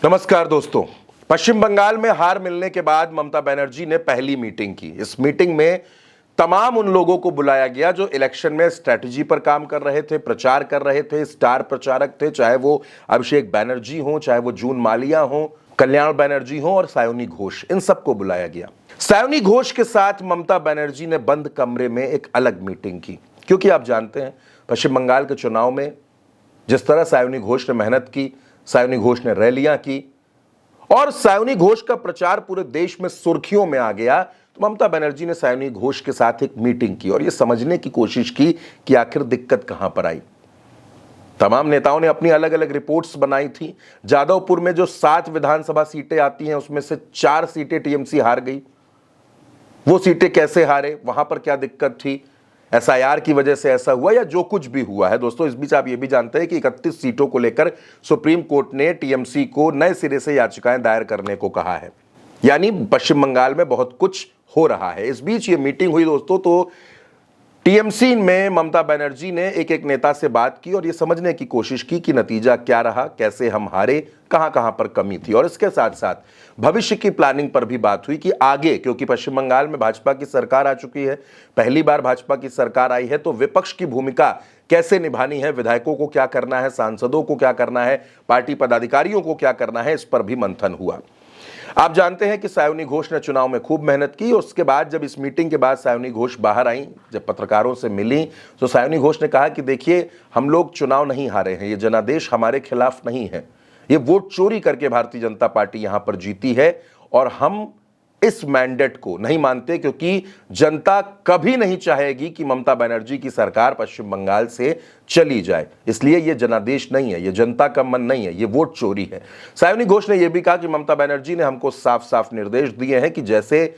नमस्कार दोस्तों। पश्चिम बंगाल में हार मिलने के बाद ममता बनर्जी ने पहली मीटिंग की। इस मीटिंग में तमाम उन लोगों को बुलाया गया जो इलेक्शन में स्ट्रेटजी पर काम कर रहे थे, प्रचार कर रहे थे, स्टार प्रचारक थे, चाहे वो अभिषेक बैनर्जी हो, चाहे वो जून मालिया हो, कल्याण बनर्जी हो और सायोनी घोष, इन सबको बुलाया गया। सायोनी घोष के साथ ममता बनर्जी ने बंद कमरे में एक अलग मीटिंग की, क्योंकि आप जानते हैं पश्चिम बंगाल के चुनाव में जिस तरह सायोनी घोष ने मेहनत की, सायोनी घोष ने रैलियां की और सायोनी घोष का प्रचार पूरे देश में सुर्खियों में आ गया, तो ममता बनर्जी ने सायोनी घोष के साथ एक मीटिंग की और यह समझने की कोशिश की कि आखिर दिक्कत कहां पर आई। तमाम नेताओं ने अपनी अलग अलग रिपोर्ट्स बनाई थी। जादवपुर में जो 7 विधानसभा सीटें आती हैं उसमें से 4 सीटें टीएमसी हार गई। वो सीटें कैसे हारे, वहां पर क्या दिक्कत थी, एसआईआर की वजह से ऐसा हुआ या जो कुछ भी हुआ है। दोस्तों, इस बीच आप ये भी जानते हैं कि 31 सीटों को लेकर सुप्रीम कोर्ट ने टीएमसी को नए सिरे से याचिकाएं दायर करने को कहा है। यानी पश्चिम बंगाल में बहुत कुछ हो रहा है। इस बीच ये मीटिंग हुई दोस्तों, तो टीएमसी में ममता बनर्जी ने एक एक नेता से बात की और यह समझने की कोशिश की कि नतीजा क्या रहा, कैसे हम हारे, कहां कहां पर कमी थी। और इसके साथ साथ भविष्य की प्लानिंग पर भी बात हुई कि आगे, क्योंकि पश्चिम बंगाल में भाजपा की सरकार आ चुकी है, पहली बार भाजपा की सरकार आई है, तो विपक्ष की भूमिका कैसे निभानी है, विधायकों को क्या करना है, सांसदों को क्या करना है, पार्टी पदाधिकारियों को क्या करना है, इस पर भी मंथन हुआ। आप जानते हैं कि सायोनी घोष ने चुनाव में खूब मेहनत की। उसके बाद जब इस मीटिंग के बाद सायोनी घोष बाहर आई, जब पत्रकारों से मिली, तो सायोनी घोष ने कहा कि देखिए, हम लोग चुनाव नहीं हारे हैं, ये जनादेश हमारे खिलाफ नहीं है, ये वोट चोरी करके भारतीय जनता पार्टी यहां पर जीती है और हम इस मैंडेट को नहीं मानते, क्योंकि जनता कभी नहीं चाहेगी कि ममता बनर्जी की सरकार पश्चिम बंगाल से चली जाए। इसलिए यह जनादेश नहीं है, यह जनता का मन नहीं है, यह वोट चोरी है। सायोनी घोष ने यह भी कहा कि ममता बनर्जी ने हमको साफ साफ निर्देश दिए हैं कि जैसे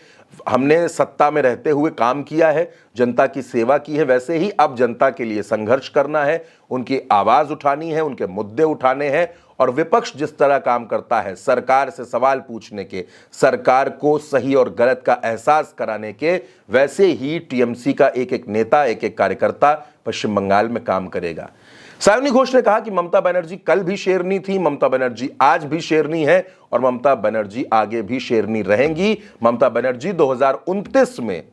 हमने सत्ता में रहते हुए काम किया है, जनता की सेवा की है, वैसे ही अब जनता के लिए संघर्ष करना है, उनकी आवाज उठानी है, उनके मुद्दे उठाने हैं। और विपक्ष जिस तरह काम करता है, सरकार से सवाल पूछने के, सरकार को सही और गलत का एहसास कराने के, वैसे ही टीएमसी का एक एक नेता, एक एक कार्यकर्ता पश्चिम बंगाल में काम करेगा। सायोनी घोष ने कहा कि ममता बनर्जी कल भी शेरनी थी, ममता बनर्जी आज भी शेरनी है और ममता बनर्जी आगे भी शेरनी रहेंगी। ममता बनर्जी 2029 में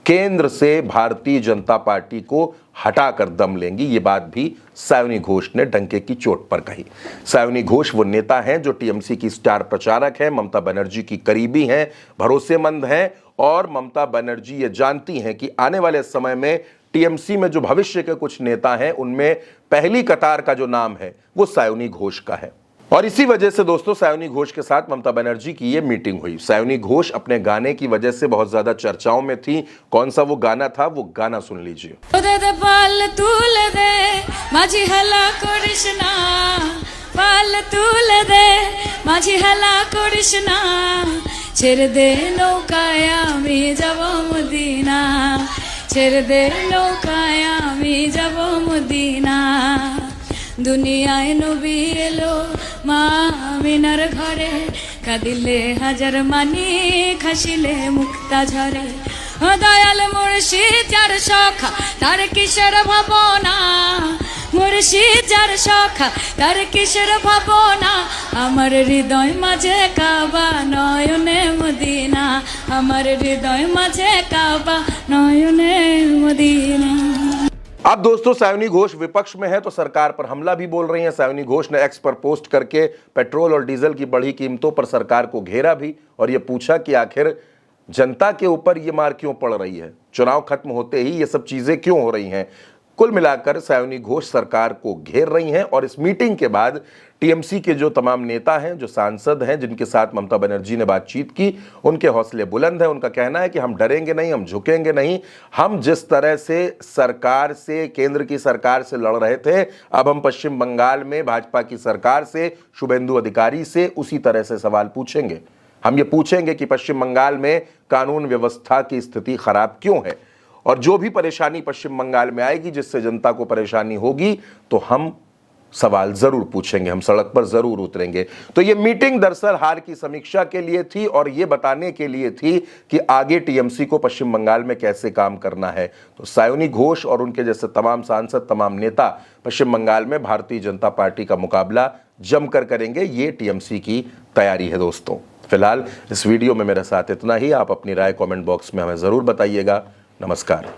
केंद्र से भारतीय जनता पार्टी को हटाकर दम लेंगी। ये बात भी सायोनी घोष ने डंके की चोट पर कही। सायोनी घोष वो नेता हैं जो टीएमसी की स्टार प्रचारक हैं, ममता बनर्जी की करीबी हैं, भरोसेमंद हैं और ममता बनर्जी ये जानती हैं कि आने वाले समय में टीएमसी में जो भविष्य के कुछ नेता हैं, उनमें पहली कतार का जो नाम है वो सायोनी घोष का है। और इसी वजह से दोस्तों सायोनी घोष के साथ ममता बनर्जी की ये मीटिंग हुई। सायोनी घोष अपने गाने की वजह से बहुत ज्यादा चर्चाओं में थी। कौन सा वो गाना था, वो गाना सुन लीजिए। ছেড়ে দে নৌকায় আমি যাব মদিনা, ছেড়ে দে নৌকায় আমি যাব মদিনা। দুনিয়ায় নবী এলো মা আমিনার ঘরে, কাঁদিলে হাজার মানি খাসিলে মুক্তা ঝরে। ও দয়াল মুর্শিদ যার সখা তার কিসের ভাবনা, মুর্শিদ যার সখা তার কিসের ভাবনা। আমার হৃদয় মাঝে কাবা নয়নে মদিনা, আমার হৃদয় মাঝে কাবা নয়নে মদিনা। अब दोस्तों सायोनी घोष विपक्ष में है तो सरकार पर हमला भी बोल रही हैं। सायोनी घोष ने एक्स पर पोस्ट करके पेट्रोल और डीजल की बढ़ी कीमतों पर सरकार को घेरा भी और यह पूछा कि आखिर जनता के ऊपर ये मार क्यों पड़ रही है, चुनाव खत्म होते ही ये सब चीजें क्यों हो रही हैं। कुल मिलाकर सायोनी घोष सरकार को घेर रही हैं और इस मीटिंग के बाद टीएमसी के जो तमाम नेता हैं, जो सांसद हैं, जिनके साथ ममता बनर्जी ने बातचीत की, उनके हौसले बुलंद हैं। उनका कहना है कि हम डरेंगे नहीं, हम झुकेंगे नहीं। हम जिस तरह से सरकार से, केंद्र की सरकार से लड़ रहे थे, अब हम पश्चिम बंगाल में भाजपा की सरकार से, शुभेंदु अधिकारी से उसी तरह से सवाल पूछेंगे। हम ये पूछेंगे कि पश्चिम बंगाल में कानून व्यवस्था की स्थिति खराब क्यों है और जो भी परेशानी पश्चिम बंगाल में आएगी, जिससे जनता को परेशानी होगी, तो हम सवाल जरूर पूछेंगे, हम सड़क पर जरूर उतरेंगे। तो ये मीटिंग दरअसल हार की समीक्षा के लिए थी और ये बताने के लिए थी कि आगे टीएमसी को पश्चिम बंगाल में कैसे काम करना है। तो सायोनी घोष और उनके जैसे तमाम सांसद, तमाम नेता पश्चिम बंगाल में भारतीय जनता पार्टी का मुकाबला जमकर करेंगे, ये टीएमसी की तैयारी है दोस्तों। फिलहाल इस वीडियो में मेरे साथ इतना ही। आप अपनी राय कमेंट बॉक्स में हमें ज़रूर बताइएगा। नमस्कार।